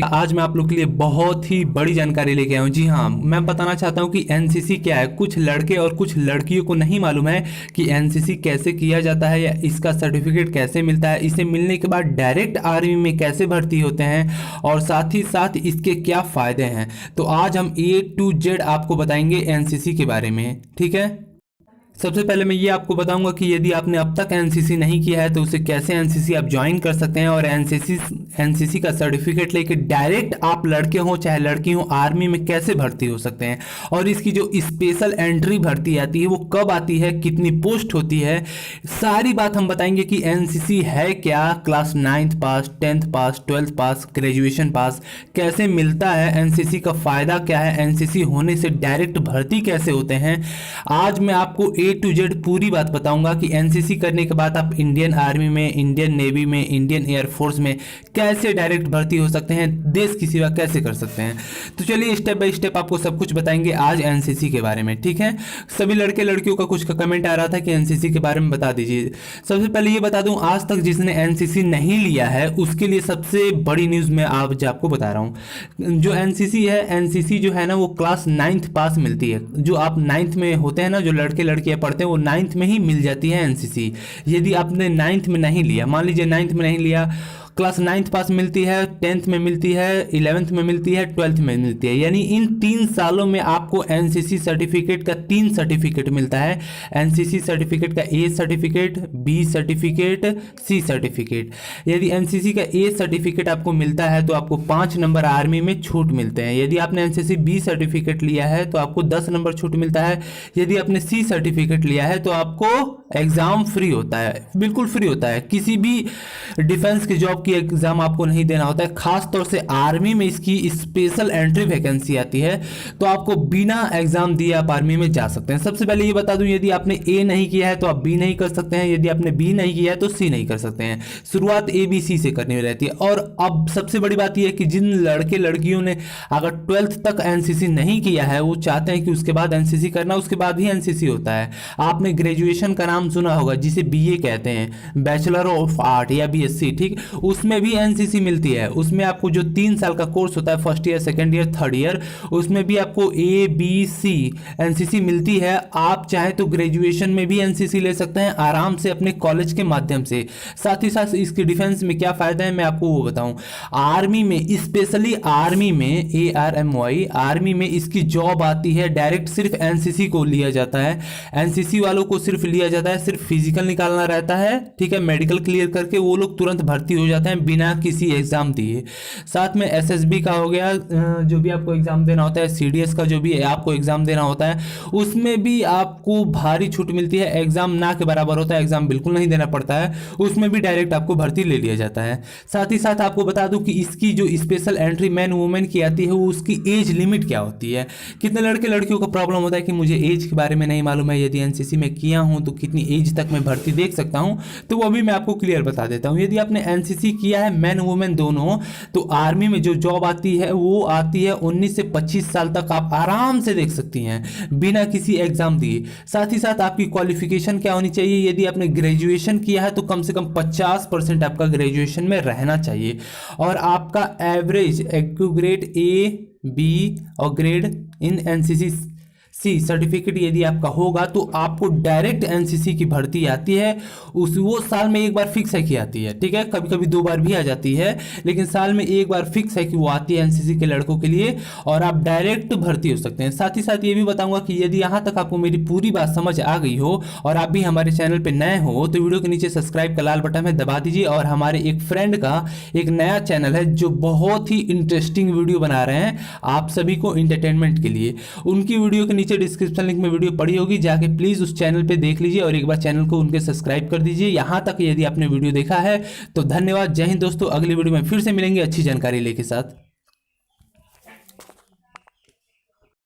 आज मैं आप लोग के लिए बहुत ही बड़ी जानकारी लेके आया हूँ। जी हाँ, मैं बताना चाहता हूँ कि एनसीसी क्या है। कुछ लड़के और कुछ लड़कियों को नहीं मालूम है कि एनसीसी कैसे किया जाता है या इसका सर्टिफिकेट कैसे मिलता है, इसे मिलने के बाद डायरेक्ट आर्मी में कैसे भर्ती होते हैं और साथ ही साथ इसके क्या फ़ायदे हैं। तो आज हम A to Z आपको बताएंगे एनसीसी के बारे में, ठीक है। सबसे पहले मैं ये आपको बताऊंगा कि यदि आपने अब तक एनसीसी नहीं किया है तो उसे कैसे एनसीसी आप ज्वाइन कर सकते हैं और एनसीसी का सर्टिफिकेट लेके डायरेक्ट आप लड़के हों चाहे लड़की हों आर्मी में कैसे भर्ती हो सकते हैं और इसकी जो स्पेशल एंट्री भर्ती आती है वो कब आती है, कितनी पोस्ट होती है, सारी बात हम बताएंगे कि एनसीसी है क्या, क्लास 9th पास, 10th पास, 12th पास, ग्रेजुएशन पास, कैसे मिलता है, एनसीसी का फ़ायदा क्या है, एनसीसी होने से डायरेक्ट भर्ती कैसे होते हैं। आज मैं आपको A to Z पूरी बात बताऊंगा कि एनसीसी करने के बाद आप इंडियन आर्मी में, इंडियन नेवी में, इंडियन एयरफोर्स में कैसे डायरेक्ट भर्ती हो सकते हैं, देश की सेवा कैसे कर सकते हैं। तो चलिए स्टेप बाय स्टेप आपको सब कुछ बताएंगे आज एनसीसी के बारे में, ठीक है। सभी लड़के लड़कियों का कुछ का कमेंट आ रहा था कि एनसीसी के बारे में बता दीजिए। सबसे पहले ये बता दूं, आज तक जिसने एनसीसी नहीं लिया है उसके लिए सबसे बड़ी न्यूज़ मैं आज आपको बता रहा हूँ। जो एनसीसी है, एनसीसी जो है ना वो क्लास 9th पास मिलती है। जो आप 9th में होते हैं ना, जो लड़के लड़कियां पढ़ते हैं वो 9th में ही मिल जाती है एनसीसी। यदि आपने 9th में नहीं लिया, मान लीजिए 9th में नहीं लिया, क्लास 9th पास मिलती है, 10th में मिलती है, 11th में मिलती है, 12th में मिलती है। यानी इन 3 सालों में आपको एनसीसी सर्टिफिकेट का 3 सर्टिफिकेट मिलता है। एनसीसी सर्टिफिकेट का A certificate, B certificate, C certificate. यदि एनसीसी का A सर्टिफिकेट आपको मिलता है तो आपको 5 नंबर आर्मी में छूट मिलते हैं। यदि आपने एनसीसी B सर्टिफिकेट लिया है तो आपको 10 नंबर छूट मिलता है। यदि आपने C सर्टिफिकेट लिया है तो आपको एग्ज़ाम फ्री होता है, बिल्कुल फ्री होता है। किसी भी डिफेंस की जॉब की एग्जाम आपको नहीं देना होता है। खास तौर से आर्मी में इसकी स्पेशल एंट्री वैकेंसी आती है तो आपको बिना एग्जाम दिए आप आर्मी में जा सकते हैं। सबसे पहले ये बता दूं, यदि आपने A नहीं किया है तो आप B नहीं कर सकते हैं, यदि आपने B नहीं किया है तो C नहीं कर सकते हैं। शुरुआत ABC से करनी रहती है। और अब सबसे बड़ी बात यह है कि जिन लड़के लड़कियों ने अगर 12th तक एनसीसी नहीं किया है वो चाहते हैं कि उसके बाद एनसीसी करना, उसके बाद ही एनसीसी होता है। आपने ग्रेजुएशन का नाम सुना होगा जिसे BA कहते हैं, बैचलर ऑफ आर्ट या BSc, ठीक। उसमें भी एनसीसी मिलती है। उसमें आपको जो 3 साल का कोर्स होता है, first year, second year, third year, उसमें भी आपको ABC एनसीसी मिलती है। आप चाहे तो ग्रेजुएशन में भी एनसीसी ले सकते हैं आराम से अपने कॉलेज के माध्यम से। साथ ही साथ इसकी डिफेंस में क्या फायदा है मैं आपको वो बताऊं। आर्मी में, स्पेशली आर्मी में, ARMY, आर्मी में इसकी जॉब आती है डायरेक्ट। सिर्फ एनसीसी को लिया जाता है, एनसीसी वालों को सिर्फ लिया जाता है, सिर्फ फिजिकल निकालना रहता है, ठीक है। मेडिकल क्लियर करके वो लोग तुरंत भर्ती हो जाते हैं बिना किसी एग्जाम दिए। साथ में SSB का हो गया, जो भी आपको एग्जाम देना होता है, CDS का जो भी आपको एग्जाम देना होता है उसमें भी आपको भारी छूट मिलती है। एग्जाम ना के बराबर होता है, एग्जाम बिल्कुल नहीं देना पड़ता है, उसमें भी डायरेक्ट आपको भर्ती ले लिया जाता है। साथ ही साथ आपको बता दूं कि इसकी जो स्पेशल एंट्री मैन वुमेन की आती है वो उसकी एज लिमिट क्या होती है। कितने लड़के लड़कियों को प्रॉब्लम होता है कि मुझे एज के बारे में नहीं मालूम है, यदि एनसीसी में किया हूं तो कितनी एज तक मैं भर्ती देख सकता हूं, तो वो भी मैं आपको क्लियर बता देता हूं। यदि आपने एनसीसी किया है, मैन वुमेन दोनों, तो आर्मी में जो जॉब आती है वो आती है 19 से 25 साल तक आप आराम से देख सकती हैं बिना किसी एग्जाम दिए। साथ ही साथ आपकी क्वालिफिकेशन क्या होनी चाहिए, यदि आपने ग्रेजुएशन किया है तो कम से कम 50% आपका ग्रेजुएशन में रहना चाहिए और आपका एवरेज ग्रेड A, B और ग्रेड इन एनसीसी C सर्टिफिकेट यदि आपका होगा तो आपको डायरेक्ट एनसीसी की भर्ती आती है। वो साल में एक बार फिक्स है कि आती है, ठीक है। कभी कभी 2 बार भी आ जाती है, लेकिन साल में एक बार फिक्स है कि वो आती है एनसीसी के लड़कों के लिए और आप डायरेक्ट भर्ती हो सकते हैं। साथ ही साथ ये भी बताऊंगा कि यदि यहाँ तक आपको मेरी पूरी बात समझ आ गई हो और आप भी हमारे चैनल पर नए हो तो वीडियो के नीचे सब्सक्राइब का लाल बटन है, दबा दीजिए। और हमारे एक फ्रेंड का एक नया चैनल है जो बहुत ही इंटरेस्टिंग वीडियो बना रहे हैं आप सभी को इंटरटेनमेंट के लिए। उनकी वीडियो के नीचे डिस्क्रिप्शन लिंक में वीडियो पड़ी होगी, जाके प्लीज उस चैनल पे देख लीजिए और एक बार चैनल को उनके सब्सक्राइब कर दीजिए। यहां तक यदि आपने वीडियो देखा है तो धन्यवाद। जय हिंद दोस्तों, अगली वीडियो में फिर से मिलेंगे अच्छी जानकारी लेके साथ।